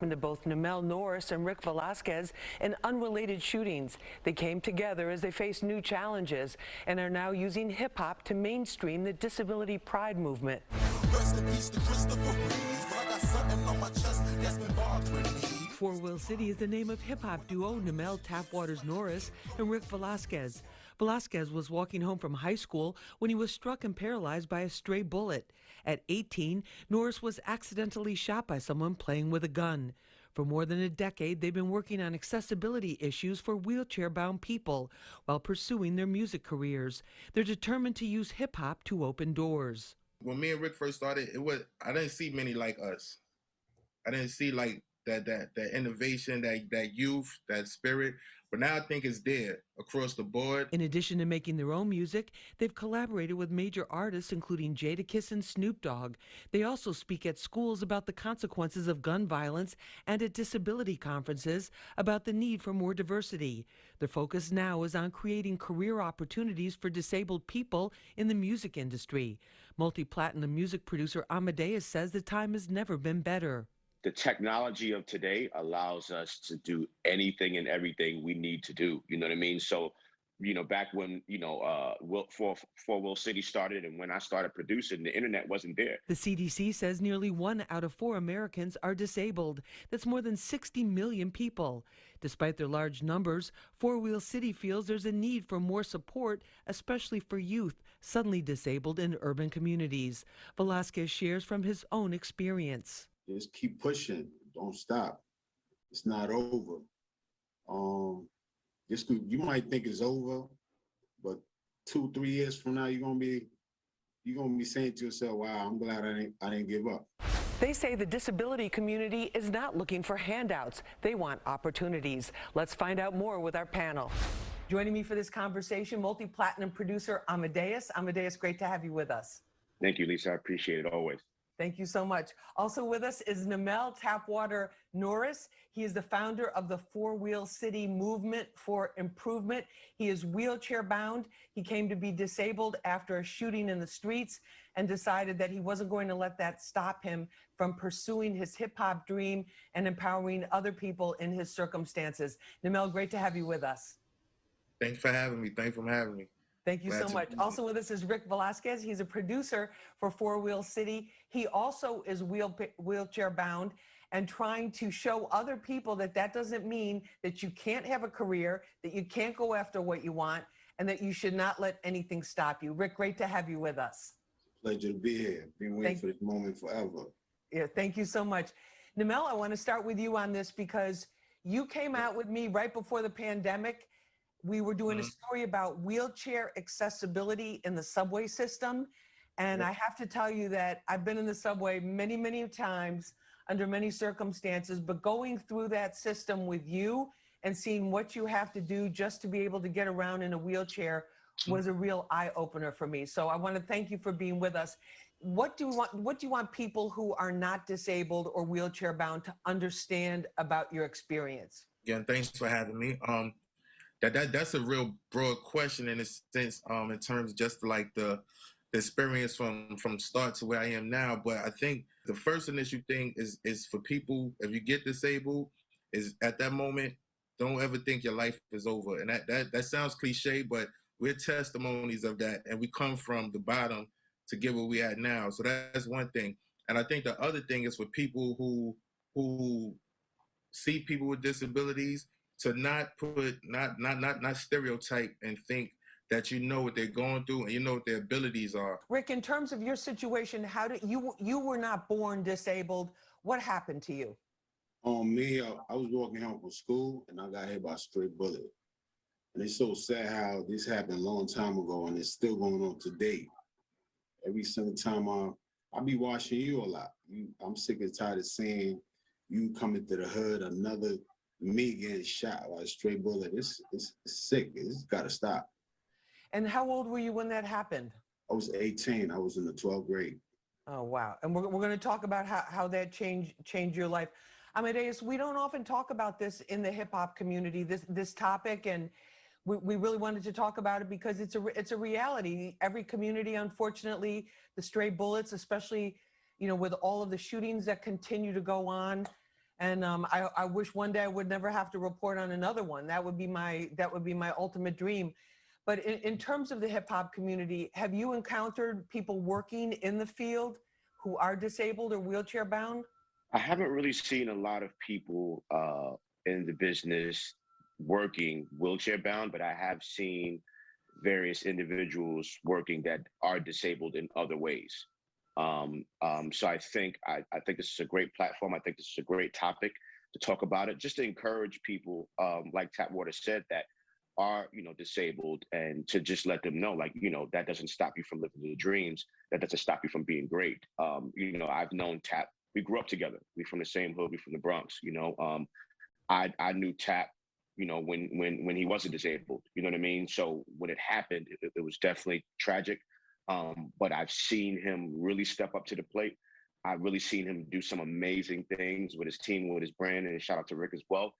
To both Namel, Norris and Rick Velasquez in unrelated shootings. They came together as they faced new challenges and are now using hip-hop to mainstream the disability pride movement. Four-Wheel City is the name of hip-hop duo Namel, Tapwaterz, Norris and Rick Velasquez. Velasquez was walking home from high school when he was struck and paralyzed by a stray bullet. At 18, Norris was accidentally shot by someone playing with a gun. For more than a decade, they've been working on accessibility issues for wheelchair-bound people while pursuing their music careers. They're determined to use hip-hop to open doors. When me and Rick first started, I didn't see many like us. I didn't see like that innovation, that youth, that spirit. But now I think it's there across the board. In addition to making their own music, they've collaborated with major artists including Jadakiss and Snoop Dogg. They also speak at schools about the consequences of gun violence and at disability conferences about the need for more diversity. Their focus now is on creating career opportunities for disabled people in the music industry. Multi-platinum music producer Amadeus says the time has never been better. The technology of today allows us to do anything and everything we need to do. You know what I mean? So, back when, Four-Wheel City started and when I started producing, the internet wasn't there. The CDC says nearly 1 out of 4 Americans are disabled. That's more than 60 million people. Despite their large numbers, Four-Wheel City feels there's a need for more support, especially for youth suddenly disabled in urban communities. Velasquez shares from his own experience. Just keep pushing. Don't stop. It's not over. You might think it's over, but 2-3 years from now, you're gonna be saying to yourself, "Wow, I'm glad I didn't give up." They say the disability community is not looking for handouts. They want opportunities. Let's find out more with our panel. Joining me for this conversation, multi-platinum producer Amadeus. Amadeus, great to have you with us. Thank you, Lisa. I appreciate it always. Thank you so much. Also with us is Namel Tapwaterz Norris. He is the founder of the Four-Wheel City Movement for Improvement. He is wheelchair bound. He came to be disabled after a shooting in the streets and decided that he wasn't going to let that stop him from pursuing his hip hop dream and empowering other people in his circumstances. Namel, great to have you with us. Thanks for having me. Thank you so much. Also with us is Rick Velasquez. He's a producer for Four-Wheel City. He also is wheelchair bound and trying to show other people that that doesn't mean that you can't have a career, that you can't go after what you want, and that you should not let anything stop you. Rick, great to have you with us. Pleasure to be here. Been waiting for this moment forever. Yeah, thank you so much. Namel, I want to start with you on this because you came out with me right before the pandemic. We were doing a story about wheelchair accessibility in the subway system. And I have to tell you that I've been in the subway many, many times under many circumstances, but going through that system with you and seeing what you have to do just to be able to get around in a wheelchair was a real eye opener for me. So I want to thank you for being with us. What do you want people who are not disabled or wheelchair bound to understand about your experience? Again, thanks for having me. That's a real broad question in a sense, in terms of just like the experience from start to where I am now. But I think the first initial thing is for people, if you get disabled, is at that moment, don't ever think your life is over. And that sounds cliche, but we're testimonies of that. And we come from the bottom to get where we at now. So that's one thing. And I think the other thing is for people who see people with disabilities, to not stereotype and think that you know what they're going through and you know what their abilities are. Rick, in terms of your situation, how did you were not born disabled. What happened to you? Me, I was walking home from school and I got hit by a stray bullet. And it's so sad how this happened a long time ago and it's still going on today. Every single time I be watching you a lot. I'm sick and tired of seeing you coming to the hood, another me getting shot by a stray bullet. It's sick. It's got to stop. And how old were you when that happened? I was 18. I was in the 12th grade. Oh, wow. And we're going to talk about how that changed your life. Amadeus, we don't often talk about this in the hip hop community, this topic, and we really wanted to talk about it because it's a reality. Every community, unfortunately, the stray bullets, especially, with all of the shootings that continue to go on, And I wish one day I would never have to report on another one. That would be my ultimate dream. But in terms of the hip hop community, have you encountered people working in the field who are disabled or wheelchair bound? I haven't really seen a lot of people in the business working wheelchair bound, but I have seen various individuals working that are disabled in other ways. So I think this is a great platform. I think this is a great topic to talk about it, just to encourage people, like Tapwaterz said, that are disabled, and to just let them know, like, that doesn't stop you from living your dreams. That doesn't stop you from being great. I've known Tap. We grew up together. We from the same hood. We from the Bronx. I knew Tap, when he wasn't disabled. You know what I mean? So when it happened, it was definitely tragic. But I've seen him really step up to the plate. I've really seen him do some amazing things with his team, with his brand, and shout out to Rick as well.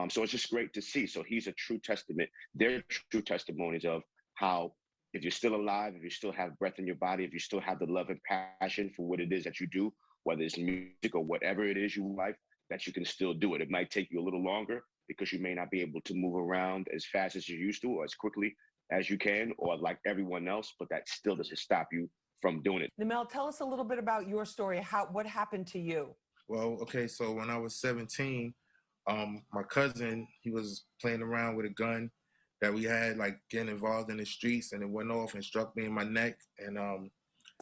So it's just great to see. So he's a true testament. They're true testimonies of how, if you're still alive, if you still have breath in your body, if you still have the love and passion for what it is that you do, whether it's music or whatever it is you like, that you can still do it. It might take you a little longer because you may not be able to move around as fast as you used to or as quickly as you can, or like everyone else, but that still doesn't stop you from doing it. Namel, tell us a little bit about your story. What happened to you? Well, okay, so when I was 17, my cousin, he was playing around with a gun that we had, like getting involved in the streets, and it went off and struck me in my neck and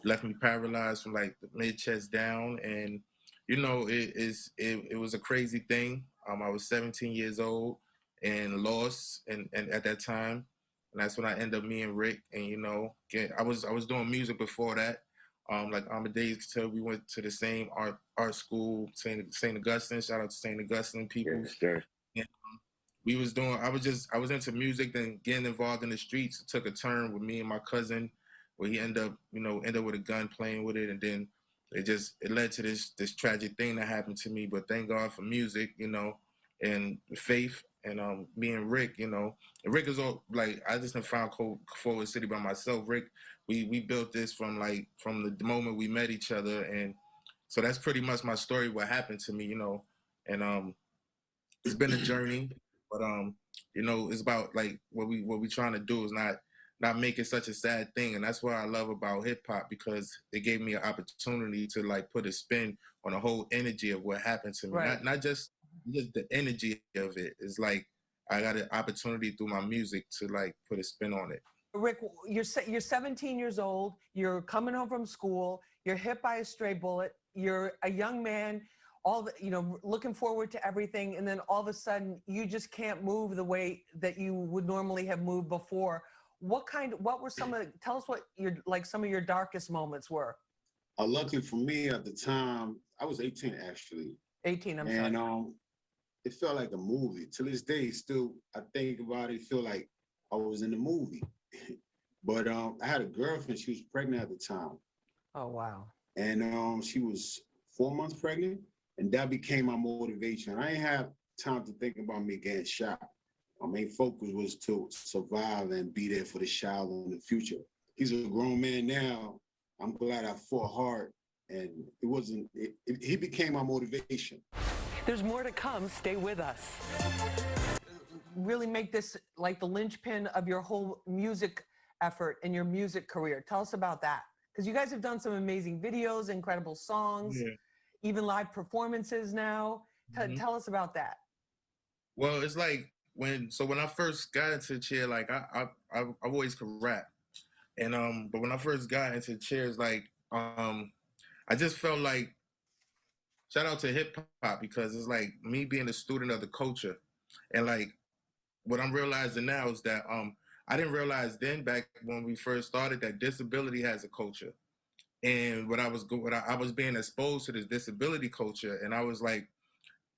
left me paralyzed from like the mid chest down. And it was a crazy thing. I was 17 years old and lost, and at that time, and that's when I ended up me and Rick. And I was doing music before that. Like Amadeus could tell, we went to the same art school, St. Augustine. Shout out to St. Augustine people. Yes, sir. And I was into music, then getting involved in the streets. It took a turn with me and my cousin, where he ended up with a gun, playing with it, and then it led to this tragic thing that happened to me. But thank God for music, and faith. And me and Rick, and Rick is all like, I just found Forward City by myself. Rick, we built this from the moment we met each other, and so that's pretty much my story. What happened to me, and it's been a journey, but it's about like what we trying to do is not make it such a sad thing, and that's what I love about hip hop, because it gave me an opportunity to like put a spin on the whole energy of what happened to me, Right. not just the energy of it. It's like I got an opportunity through my music to like put a spin on it. Rick, you're 17 years old. You're coming home from school. You're hit by a stray bullet. You're a young man, looking forward to everything, and then all of a sudden you just can't move the way that you would normally have moved before. Tell us what some of your darkest moments were. Luckily for me at the time, I was 18 actually. 18, I'm and sorry. It felt like a movie. To this day, still, I think about it, feel like I was in the movie. But I had a girlfriend, she was pregnant at the time. Oh, wow. And she was 4 months pregnant, and that became my motivation. I didn't have time to think about me getting shot. My main focus was to survive and be there for the child in the future. He's a grown man now. I'm glad I fought hard, and he became my motivation. There's more to come. Stay with us. Really make this like the linchpin of your whole music effort and your music career. Tell us about that. Because you guys have done some amazing videos, incredible songs, even live performances now. Tell us about that. Well, it's like when I first got into the chair, like I always could rap. And but when I first got into the chairs, like I just felt like, shout out to hip hop, because it's like me being a student of the culture. And like what I'm realizing now is that I didn't realize then, back when we first started, that disability has a culture. And I was being exposed to this disability culture, and I was like,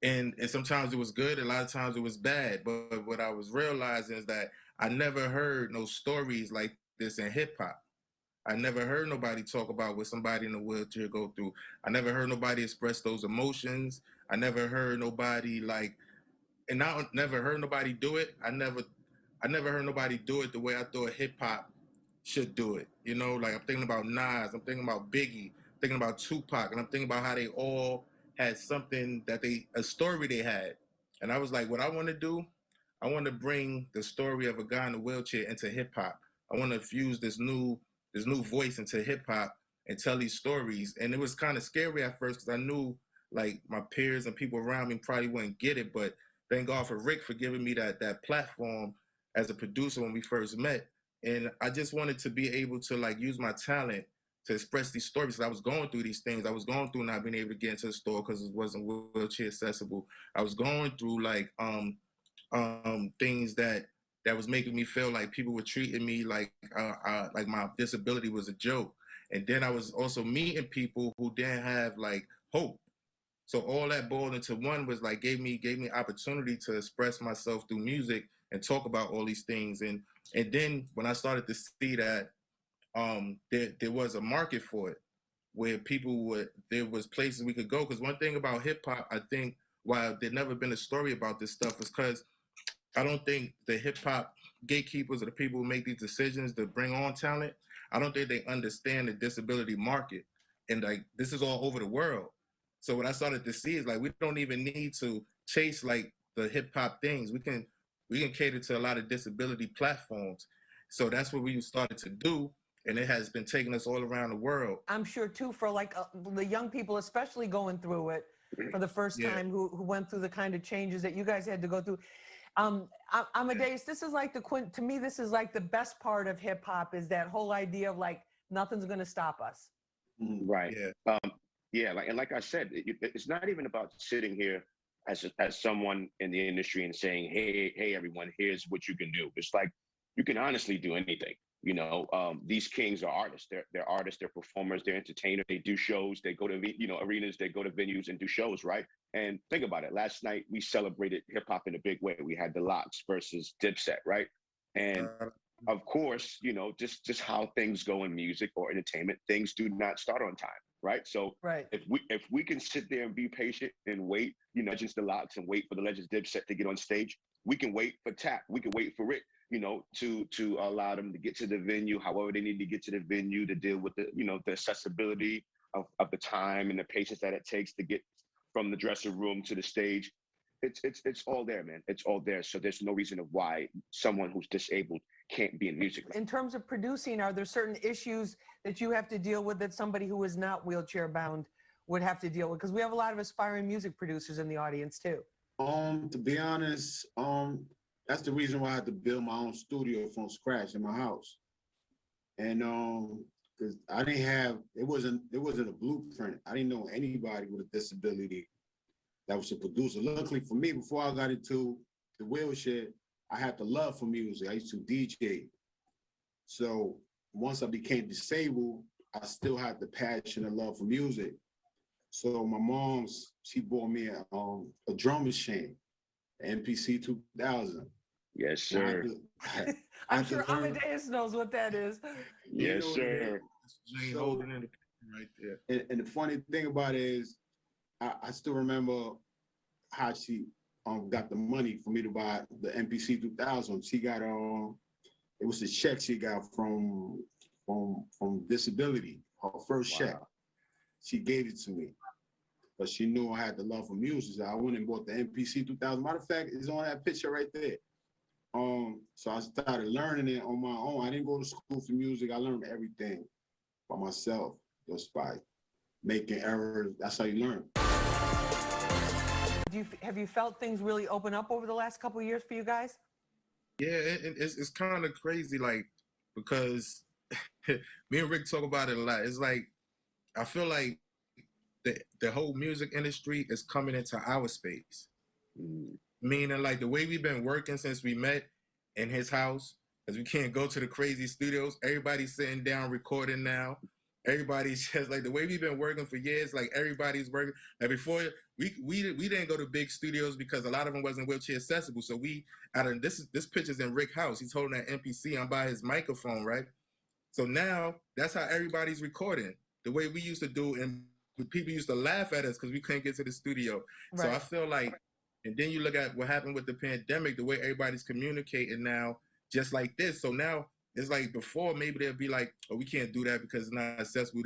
and sometimes it was good, a lot of times it was bad. But what I was realizing is that I never heard no stories like this in hip hop. I never heard nobody talk about what somebody in a wheelchair go through. I never heard nobody express those emotions. I never heard nobody never heard nobody do it. I never heard nobody do it the way I thought hip hop should do it. Like I'm thinking about Nas, I'm thinking about Biggie, I'm thinking about Tupac, and I'm thinking about how they all had something that a story they had. And I was like, what I want to do, I want to bring the story of a guy in a wheelchair into hip hop. I want to fuse this new voice into hip hop and tell these stories. And it was kind of scary at first because I knew like my peers and people around me probably wouldn't get it. But thank God for Rick for giving me that platform as a producer when we first met. And I just wanted to be able to like use my talent to express these stories. I was going through these things. I was going through not being able to get into the store because it wasn't wheelchair accessible. I was going through like things that was making me feel like people were treating me like my disability was a joke. And then I was also meeting people who didn't have like hope. So all that boiled into one was like gave me opportunity to express myself through music and talk about all these things. And then when I started to see that there was a market for it, where there was places we could go. Because one thing about hip hop, I think, while there never been a story about this stuff, is because I don't think the hip hop gatekeepers or the people who make these decisions to bring on talent, I don't think they understand the disability market. And like this is all over the world. So what I started to see is like we don't even need to chase like the hip hop things. We can cater to a lot of disability platforms. So that's what we started to do, and it has been taking us all around the world. I'm sure too, for like the young people, especially going through it for the first time, who went through the kind of changes that you guys had to go through. Amadeus, this is like to me, this is like the best part of hip hop, is that whole idea of like nothing's going to stop us. Right. Yeah. Like I said, it's not even about sitting here as someone in the industry and saying, hey, everyone, here's what you can do. It's like you can honestly do anything. You know, these kings are artists. They're artists. They're performers. They're entertainers. They do shows. They go to arenas. They go to venues and do shows. Right. And think about it. Last night we celebrated hip hop in a big way. We had the Lox versus Dipset. Right. And of course, just how things go in music or entertainment, things do not start on time. Right. So if we can sit there and be patient and wait, Legends the Lox, and wait for the Legends Dipset to get on stage, we can wait for Tap. We can wait for Rick, to allow them to get to the venue, however they need to get to the venue, to deal with the accessibility of the time and the patience that it takes to get from the dressing room to the stage. It's all there, man. It's all there. So there's no reason of why someone who's disabled can't be in music. In terms of producing, are there certain issues that you have to deal with that somebody who is not wheelchair bound would have to deal with? Because we have a lot of aspiring music producers in the audience too. To be honest, that's the reason why I had to build my own studio from scratch in my house. And because I didn't have, it wasn't a blueprint. I didn't know anybody with a disability that was a producer. Luckily for me, before I got into the wheelchair, I had the love for music. I used to DJ. So once I became disabled, I still had the passion and love for music. So my mom's, she bought me a drum machine, MPC 2000. Yes, sir. I'm sure Amadeus knows what that is. Yes, sir. So, holding in right there. And the funny thing about it is, I still remember how she got the money for me to buy the MPC 2000. She got it was a check she got from disability, her first check. She gave it to me, but she knew I had the love for music. So I went and bought the MPC 2000. Matter of fact, it's on that picture right there. So I started learning it on my own. I didn't go to school for music. I learned everything by myself, just by making errors. That's how you learn. Have you felt things really open up over the last couple of years for you guys? Yeah, it's kind of crazy, like, because me and Rick talk about it a lot. It's like, I feel like the whole music industry is coming into our space. Meaning, like, the way we've been working since we met in his house, because we can't go to the crazy studios. Everybody's sitting down recording now. Everybody's just like, the way we've been working for years, like everybody's working. Like before, we didn't go to big studios because a lot of them wasn't wheelchair accessible. So this picture's in Rick's house. He's holding that MPC. I'm by his microphone, right? So now that's how everybody's recording. The way we used to do, and people used to laugh at us because we couldn't get to the studio. Right. So I feel like, and then you look at what happened with the pandemic, the way everybody's communicating now, just like this. So now it's like before, maybe they'll be like, oh, we can't do that because it's not accessible.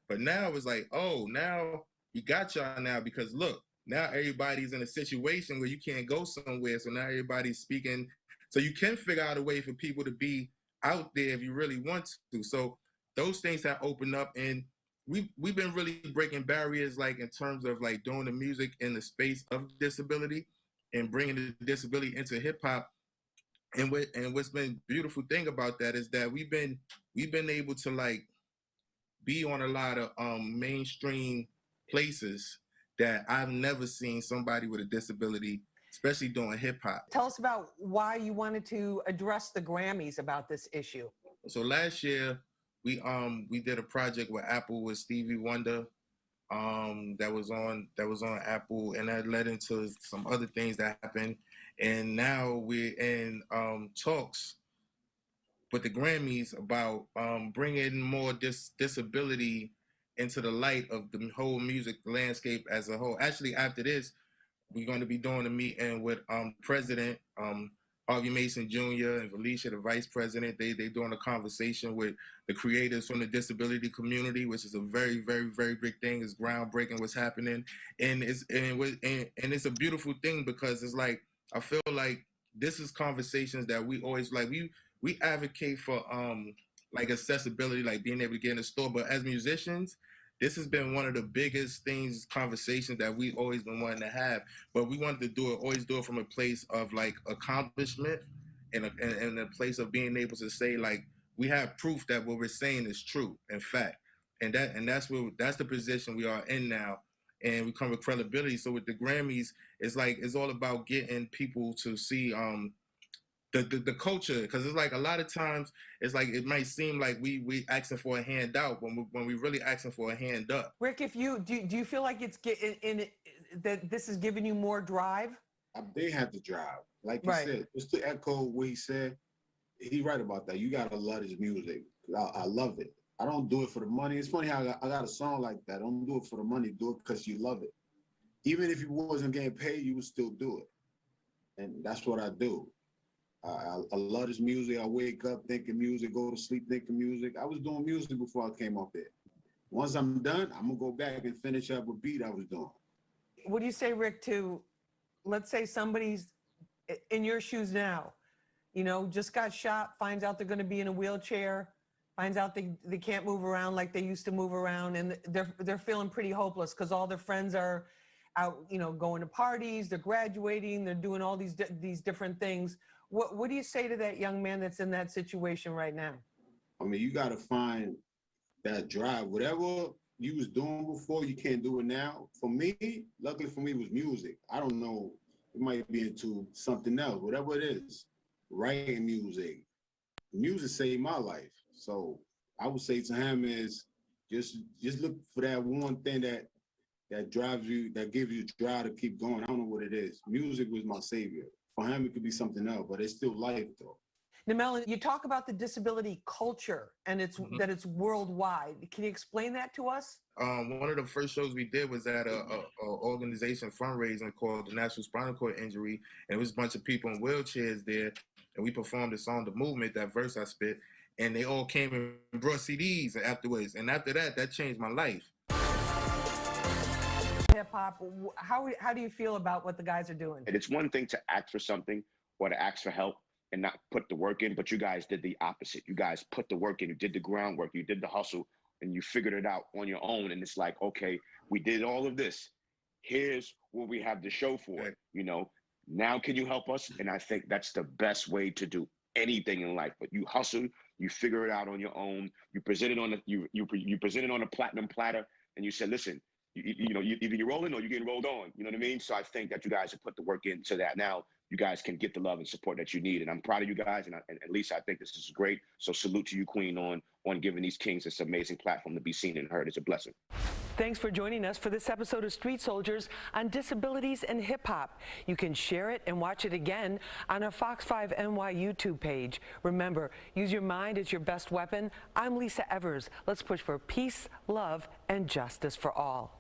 But now it's like, oh, now we got y'all now because look, now everybody's in a situation where you can't go somewhere. So now everybody's speaking. So you can figure out a way for people to be out there if you really want to. So those things have opened up, and we've been really breaking barriers, like in terms of like doing the music in the space of disability and bringing the disability into hip hop. And what's been beautiful thing about that is that we've been able to like be on a lot of mainstream places that I've never seen somebody with a disability, especially doing hip hop. Tell us about why you wanted to address the Grammys about this issue. So last year we did a project with Apple with Stevie Wonder, that was on Apple, and that led into some other things that happened. And now we're in talks with the Grammys about bringing more disability into the light of the whole music landscape as a whole. Actually, after this, we're going to be doing a meeting with President Harvey Mason Jr. and Felicia, the Vice President. They doing a conversation with the creators from the disability community, which is a very, very, very big thing. It's groundbreaking what's happening, and it's a beautiful thing because it's like I feel like this is conversations that we always like. We advocate for like accessibility, like being able to get in the store. But as musicians, this has been one of the biggest things, conversations that we always been wanting to have. But we wanted to always do it from a place of like accomplishment and a place of being able to say like we have proof that what we're saying is true, in fact. And that's the position we are in now. And we come with credibility. So with the Grammys, it's all about getting people to see the culture, because it's like a lot of times it's like it might seem like we asking for a handout when we really asking for a hand up. Rick, if you do you feel like it's that this is giving you more drive? They have to drive, like you said. Just to echo what he said, he right about that. You gotta love his music. I love it. I don't do it for the money. It's funny how I got a song like that. I don't do it for the money. Do it because you love it. Even if you wasn't getting paid, you would still do it. And that's what I do. I love his music. I wake up thinking music, go to sleep thinking music. I was doing music before I came up there. Once I'm done, I'm gonna go back and finish up a beat I was doing. What do you say, Rick, to, let's say somebody's in your shoes now, just got shot, finds out they're gonna be in a wheelchair, finds out they can't move around like they used to move around, and they're feeling pretty hopeless because all their friends are out, going to parties, they're graduating, they're doing all these different things. What do you say to that young man that's in that situation right now? I mean, you got to find that drive. Whatever you was doing before, you can't do it now. For me, luckily for me, it was music. I don't know. It might be into something else, whatever it is. Writing music. Music saved my life. So I would say to him is just look for that one thing that drives you, that gives you drive to keep going. I don't know what it is. Music was my savior. For him, it could be something else, but it's still life, though. Namel, you talk about the disability culture and that it's worldwide. Can you explain that to us? One of the first shows we did was at a organization fundraising called the National Spinal Cord Injury, and it was a bunch of people in wheelchairs there, and we performed the song "The Movement," that verse I spit, and they all came and brought CDs afterwards, and after that changed my life. Hip hop, how do you feel about what the guys are doing? And it's one thing to ask for something or to ask for help and not put the work in, but you guys did the opposite. You guys put the work in, you did the groundwork, you did the hustle, and you figured it out on your own. And it's like, okay, we did all of this. Here's what we have to show for it. Now can you help us? And I think that's the best way to do anything in life. But you hustle, you figure it out on your own. You present it on you present it on a platinum platter, and you said, listen, either you're rolling or you're getting rolled on. You know what I mean? So I think that you guys have put the work into that. Now you guys can get the love and support that you need. And I'm proud of you guys. And at least I think this is great. So salute to you, Queen, on giving these kings this amazing platform to be seen and heard. It's a blessing. Thanks for joining us for this episode of Street Soldiers on disabilities and hip hop. You can share it and watch it again on our Fox 5 NY YouTube page. Remember, use your mind as your best weapon. I'm Lisa Evers. Let's push for peace, love, and justice for all.